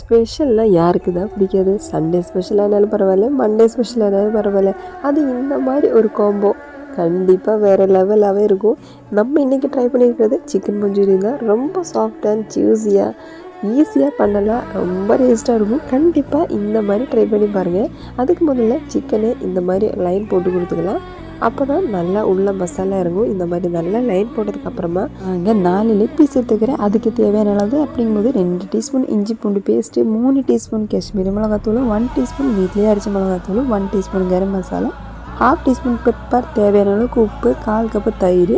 ஸ்பெஷல்லாம் யாருக்கு தான் பிடிக்காது? சண்டே ஸ்பெஷலானாலும் பரவாயில்ல, மண்டே ஸ்பெஷலானாலும் பரவாயில்ல, அது இந்த மாதிரி ஒரு காம்போ கண்டிப்பாக வேறு லெவலாகவே இருக்கும். நம்ம இன்றைக்கி ட்ரை பண்ணியிருக்கிறது சிக்கன் மஞ்சூரியன் தான். ரொம்ப சாஃப்ட் அண்ட் ஜூஸியாக ஈஸியாக பண்ணலாம், ரொம்ப டேஸ்ட்டாக இருக்கும். கண்டிப்பாக இந்த மாதிரி ட்ரை பண்ணி பாருங்கள். அதுக்கு முதல்ல சிக்கனை இந்த மாதிரி லைன் போட்டு கொடுத்துக்கலாம். அப்போ தான் நல்லா உள்ள மசாலா இறங்கும். இந்த மாதிரி நல்லா லைன் போட்டதுக்கப்புறமா அங்கே 4 லெக் பீஸ் எடுத்துக்கிறேன். அதுக்கு தேவையான அளவு அப்படிங்கும்போது 2 டீஸ்பூன் இஞ்சி பூண்டு பேஸ்ட்டு, 3 டீஸ்பூன் காஷ்மீரி மிளகாத்தூள், 1 டீஸ்பூன் வீட்டிலே அரைச்ச மிளகாத்தூள், 1 teaspoon garam masala, 1/2 teaspoon pepper, தேவையான அளவுக்கு உப்பு, 1/4 கப்பு தயிர்,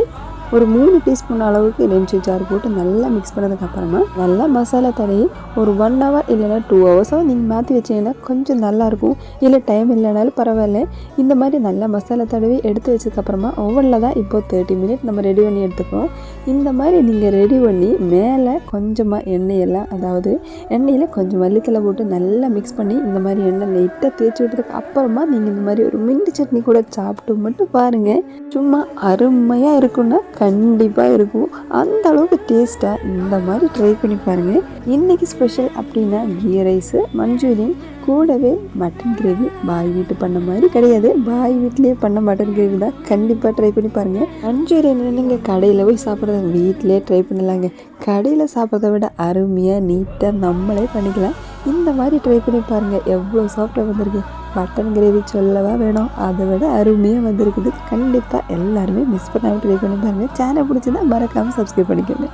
ஒரு 3 டீஸ்பூன் அளவுக்கு லெமன் ஜார் போட்டு நல்லா மிக்ஸ் பண்ணதுக்கப்புறமா நல்லா மசாலா தடவி ஒரு 1 ஹவர் இல்லைனா 2 ஹவர்ஸாக நீங்கள் மாற்றி வச்சிங்கன்னா கொஞ்சம் நல்லாயிருக்கும். இல்லை டைம் இல்லைனாலும் பரவாயில்ல. இந்த மாதிரி நல்லா மசாலா தடவி எடுத்து வச்சதுக்கப்புறமா ஓவனில் தான் இப்போது 30 மினிட் நம்ம ரெடி பண்ணி எடுத்துக்கிறோம். இந்த மாதிரி நீங்கள் ரெடி பண்ணி மேலே கொஞ்சமாக எண்ணெயெல்லாம், அதாவது எண்ணெயில் கொஞ்சம் மல்லித்தலை போட்டு நல்லா மிக்ஸ் பண்ணி இந்த மாதிரி எண்ணெய் லைட்டாக தேய்ச்சி விட்டதுக்கு அப்புறமா நீங்கள் இந்த மாதிரி ஒரு மின்ட் சட்னி கூட சாப்பிட்டு மட்டும் பாருங்கள். சும்மா அருமையாக இருக்குன்னா கண்டிப்பாக இருக்கும். அந்த அளவுக்கு டேஸ்ட்டாக இந்த மாதிரி ட்ரை பண்ணி பாருங்கள். இன்றைக்கி ஸ்பெஷல் அப்படின்னா கீ ரைஸு, மஞ்சூரியன், கூடவே மட்டன் கிரேவி. பாய் வீட்டு பண்ண மாதிரி கிடையாது, பாய் வீட்லேயே பண்ண மட்டன் கிரேவி தான். கண்டிப்பாக ட்ரை பண்ணி பாருங்கள். மஞ்சூரியன் நீங்கள் கடையில் போய் சாப்பிட்றத வீட்டிலே ட்ரை பண்ணலாங்க. கடையில் சாப்பிட்றத விட அருமையாக நீட்டாக நம்மளே பண்ணிக்கலாம். இந்த மாதிரி ட்ரை பண்ணி பாருங்கள். எவ்வளோ சாஃப்டாக வந்திருக்கு. மட்டன் கிரேவி சொல்லவா வேணும், அதை விட அருமையாக வந்திருக்குது. கண்டிப்பாக எல்லாருமே மிஸ் பண்ணாமல் ட்ரை பண்ணி பாருங்கள். சேனல் பிடிச்சதா மறக்காமல் சப்ஸ்கிரைப் பண்ணிக்கோங்க.